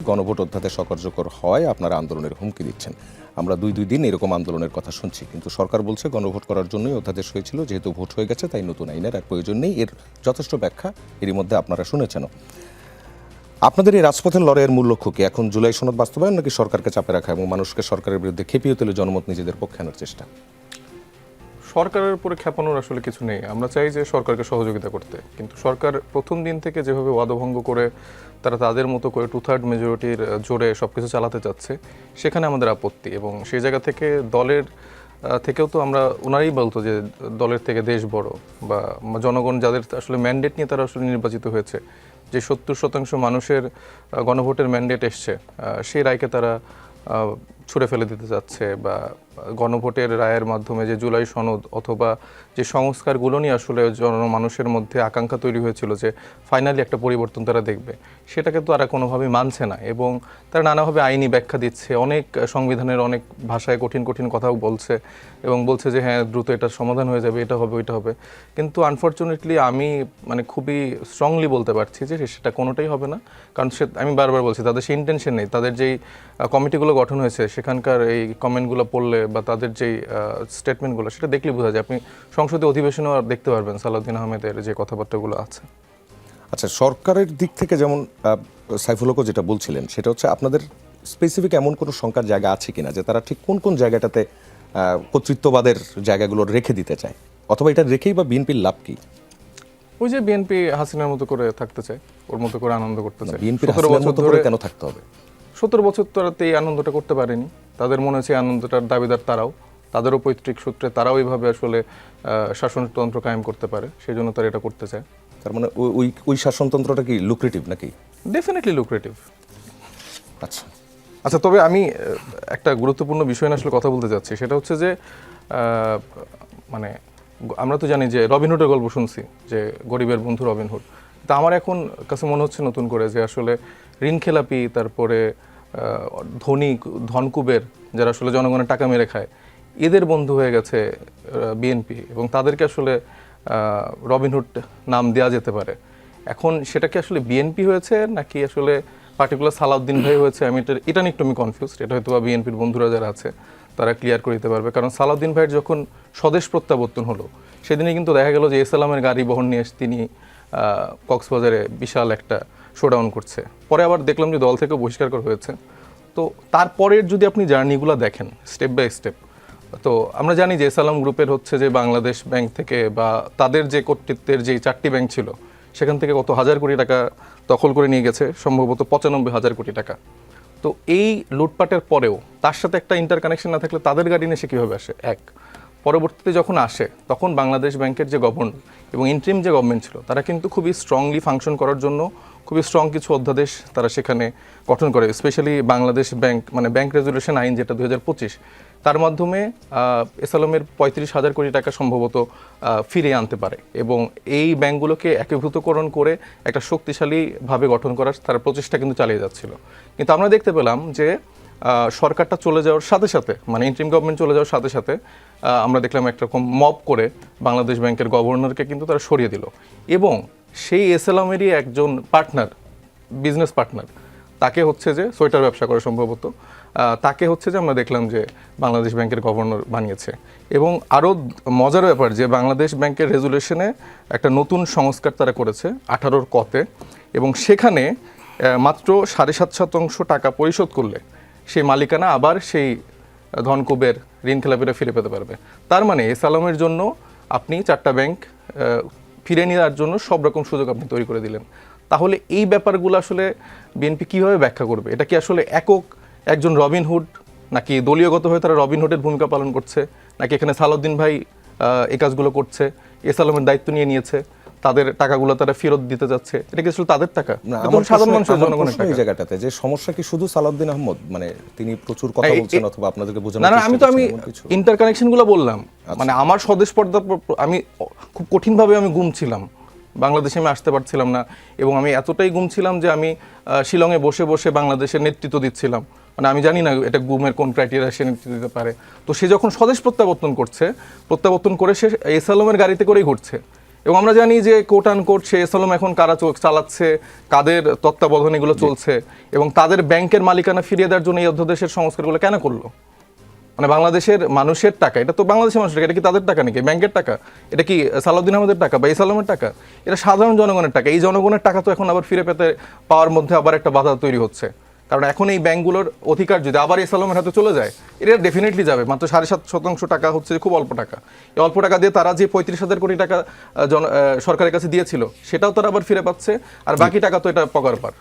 গণভোট অধ্যাদেশ অকার্যকর হয় আপনারা আন্দোলনের হুমকি দিচ্ছেন। আমরা দুই দিন এরকম আন্দোলনের কথা শুনছি, কিন্তু সরকার বলছে গণভোট করার জন্যই অধ্যাদেশ হয়েছিল, যেহেতু ভোট হয়ে গেছে তাই নতুন আইনের আর প্রয়োজন নেই। এর যথেষ্ট ব্যাখ্যা এরই মধ্যে আপনারা শুনেছেন। আপনাদের এই রাজপথের লড়াইয়ের মূল লক্ষ্য কি? এখন জুলাই সনদ বাস্তবায়ন নাকি সরকারকে চাপে রাখা এবং মানুষকে সরকারের বিরুদ্ধে খেপিয়ে তুলে জনমত নিজেদের পক্ষে আনার চেষ্টা? সরকারের উপরে খেপানোর আসলে কিছু নেই। আমরা চাই যে সরকারকে সহযোগিতা করতে, কিন্তু সরকার প্রথম দিন থেকে যেভাবে ওয়াদাভঙ্গ করে তারা তাদের মতো করে 2/3 মেজরিটির জোরে সবকিছু চালাতে চাচ্ছে, সেখানে আমাদের আপত্তি। এবং সেই জায়গা থেকে দলের থেকেও তো আমরা ওনারাই বলতো যে দলের থেকে দেশ বড়, বা জনগণ যাদের আসলে ম্যান্ডেট নিয়ে তারা আসলে নির্বাচিত হয়েছে, যে 70% মানুষের গণভোটের ম্যান্ডেট এসছে, সেই রায়কে তারা ছুঁড়ে ফেলে দিতে যাচ্ছে, বা গণভোটের রায়ের মাধ্যমে যে জুলাই সনদ অথবা যে সংস্কারগুলো নিয়ে আসলে মানুষের মধ্যে আকাঙ্ক্ষা তৈরি হয়েছিল যে ফাইনালি একটা পরিবর্তন তারা দেখবে, সেটাকে তো তারা কোনোভাবেই মানছে না। এবং তারা নানাভাবে আইনি ব্যাখ্যা দিচ্ছে, অনেক সংবিধানের অনেক ভাষায় কঠিন কঠিন কথাও বলছে, এবং বলছে যে হ্যাঁ দ্রুত এটার সমাধান হয়ে যাবে, এটা হবে ওইটা হবে। কিন্তু আনফর্চুনেটলি আমি খুবই স্ট্রংলি বলতে পারছি যে সেটা কোনোটাই হবে না। কারণ আমি বারবার বলছি, তাদের সেই ইন্টেনশন নেই। তাদের যেই কমিটিগুলো গঠন হয়েছে সেখানকার এই কমেন্টগুলো পড়লে বা তাদের যেই স্টেটমেন্টগুলো, সেটা দেখলে বোঝা যায়। আপনি সংসদে অধিবেশনেও দেখতে পারবেন সালাউদ্দিন আহমেদের যে কথাবার্তাগুলো আছে। আচ্ছা, সরকারের দিক থেকে যেমন সাইফুল হকও যেটা বলছিলেন, সেটা হচ্ছে আপনাদের স্পেসিফিক এমন কোনো শঙ্কার জায়গা আছে কিনা যে তারা ঠিক কোন কোন জায়গাটাতে কর্তৃত্ববাদের জায়গাগুলো রেখে দিতে চায়, অথবা এটা রেখেই বা বিএনপির লাভ কি? ওই যে বিএনপি হাসিনার মতো করে থাকতে চায়, ওর মতো করে আনন্দ করতে চায়। বিএনপির হাসিনার মতো করে কেন থাকতে হবে? 17 বছর তারা এই আনন্দটা করতে পারেনি। তাদের মনে হচ্ছে আনন্দটার দাবিদার তারাও, তাদেরও পৈতৃক সূত্রে তারাও এইভাবে আসলে শাসনতন্ত্র কায়েম করতে পারে, সেই জন্য তারা এটা করতে চায়। তার মানে ওই শাসনতন্ত্রটা কি লুক্রেটিভ নাকি? Definitely lucrative. আচ্ছা আচ্ছা, তবে আমি একটা গুরুত্বপূর্ণ বিষয় নিয়ে আসলে কথা বলতে চাচ্ছি। সেটা হচ্ছে যে আমরা তো জানি যে রবিনহুডের গল্প শুনছি, যে গরিবের বন্ধু রবিনহুড। তা আমার এখন কাছে মনে হচ্ছে নতুন করে যে আসলে ঋণখেলাপি, তারপরে ধনকুবের যারা আসলে জনগণের টাকা মেরে খায়, এদের বন্ধু হয়ে গেছে বিএনপি, এবং তাদেরকে আসলে রবিনহুড নাম দেওয়া যেতে পারে। এখন সেটা কি আসলে বিএনপি হয়েছে নাকি আসলে পার্টিকুলার সালাউদ্দিন ভাই হয়েছে? এটা নিয়ে একটু আমি কনফিউজ। এটা হয়তো বা বিএনপির বন্ধুরা যারা আছে তারা ক্লিয়ার করে দিতে পারবে। কারণ সালাউদ্দিন ভাইয়ের যখন স্বদেশ প্রত্যাবর্তন হলো, সেদিনই কিন্তু দেখা গেল যে এসএলএমের গাড়ি বহন নিয়ে তিনি কক্সবাজারে বিশাল একটা শোডাউন করছে। পরে আবার দেখলাম যে দল থেকে বহিষ্কার করা হয়েছে। তো তারপরের যদি আপনি জার্নিগুলো দেখেন স্টেপ বাই স্টেপ, তো আমরা জানি যে এসএলএম গ্রুপের হচ্ছে যে বাংলাদেশ ব্যাংক থেকে বা তাদের যে কর্তৃত্বের যে 4টি ব্যাংক ছিল, সেখান থেকে কত হাজার কোটি টাকা দখল করে নিয়ে গেছে, সম্ভবত 95,000 কোটি টাকা। তো এই লুটপাটের পরেও তার সাথে একটা ইন্টারকানেকশন না থাকলে তাদের গাড়ি নিয়ে সে কীভাবে আসে? পরবর্তীতে যখন আসে তখন বাংলাদেশ ব্যাংকের যে গভর্নর এবং ইন্টারিম যে গভর্নমেন্ট ছিল, তারা কিন্তু খুবই স্ট্রংলি ফাংশন করার জন্য খুবই স্ট্রং কিছু অধ্যাদেশ তারা সেখানে গঠন করে। Specially Bangladesh bank bank resolution আইন, যেটা 2025, তার মাধ্যমে এসএলএমের 35,000 কোটি টাকা সম্ভবত ফিরিয়ে আনতে পারে, এবং এই ব্যাংকগুলোকে একীভূতকরণ করে একটা শক্তিশালীভাবে গঠন করার তার প্রচেষ্টা কিন্তু চালিয়ে যাচ্ছিল। কিন্তু আমরা দেখতে পেলাম যে সরকারটা চলে যাওয়ার সাথে সাথে, ইন্টারিম গভর্নমেন্ট চলে যাওয়ার সাথে সাথে আমরা দেখলাম একটা রকম মব করে বাংলাদেশ ব্যাংকের গভর্নরকে কিন্তু তারা সরিয়ে দিল, এবং সেই এসএলএমেরই একজন পার্টনার, বিজনেস পার্টনার, তাকে হচ্ছে যে সোয়েটার ব্যবসা করে সম্ভবত, তাকে হচ্ছে যে আমরা দেখলাম যে বাংলাদেশ ব্যাংকের গভর্নর বানিয়েছে। এবং আরও মজার ব্যাপার যে বাংলাদেশ ব্যাংকের রেজুলেশনে একটা নতুন সংস্কার তারা করেছে 18 কতে, এবং সেখানে মাত্র 7.5% টাকা পরিশোধ করলে সেই মালিকানা আবার সেই ধনকুবের ঋণখেলাপিরা ফিরে পেতে পারবে। তার মানে এসএলএমের জন্য আপনি 4টা ব্যাংক ফিরে নেওয়ার জন্য সব রকম সুযোগ আপনি তৈরি করে দিলেন। তাহলে এই ব্যাপারগুলো আসলে বিএনপি কীভাবে ব্যাখ্যা করবে? এটা কি আসলে একজন রবিনহুড, নাকি দলীয়গতভাবে তারা রবিনহুডের ভূমিকা পালন করছে, নাকি এখানে সালাউদ্দিন ভাই এই কাজগুলো করছে, এসএলএমের দায়িত্ব নিয়ে নিয়েছে, তাদের টাকাগুলো তারা ফেরত দিতে যাচ্ছে? এটা কি আসলে তাদের টাকা? সাধারণ মানুষের জনগণের টাকা। এই জায়গাটাতে যে সমস্যা কি শুধু সালাউদ্দিন আহমদ, তিনি প্রচুর কথা বলছেন অথবা আপনাদেরকে বোঝানোর চেষ্টা করছেন? আমি ইন্টারকানেকশনগুলো বললাম। আমার স্বদেশ পর্দা আমি খুব কঠিনভাবে আমি গুমছিলাম, বাংলাদেশে আমি আসতে পারছিলাম না, এবং আমি এতটাই গুমছিলাম যে আমি শিলংয়ে বসে বসে বাংলাদেশের নেতৃত্ব দিচ্ছিলাম। আমি জানি না এটা গুমের কোন ক্রাইটেরিয়া সে নেতৃত্ব দিতে পারে। তো সে যখন স্বদেশ প্রত্যাবর্তন করে সে এসএলএমের গাড়িতে করেই ঘুরছে, এবং আমরা জানি যে কোট আন কোট সে এসালম এখন কারা চালাচ্ছে, কাদের তত্ত্বাবধানে এগুলো চলছে, এবং তাদের ব্যাংকের মালিকানা ফিরিয়ে দেওয়ার জন্য এই অধ্যাদেশের সংস্কারগুলো কেন করলো? মানে বাংলাদেশের মানুষের টাকা, এটা তো বাংলাদেশের মানুষের টাকা, এটা কি তাদের টাকা নাকি? ব্যাংকের টাকা? এটা কি সালাউদ্দিন আহমেদের টাকা বা ইসালমের টাকা? এটা সাধারণ জনগণের টাকা। এই জনগণের টাকা তো এখন আবার ফিরে পাওয়ার মধ্যে আবার একটা বাধা তৈরি হচ্ছে। কারণ এখন এই ব্যাংকগুলোর অধিকার যদি আবার ইসালমের হাতে চলে যায়, এটা ডেফিনেটলি যাবে। মাত্র 7.5% টাকা হচ্ছে খুব অল্প টাকা। এই অল্প টাকা দিয়ে তারা যে 35,000 কোটি টাকা সরকারের কাছে দিয়েছিল, সেটাও তারা আবার ফিরে পাচ্ছে, আর বাকি টাকা তো এটা পগার পার।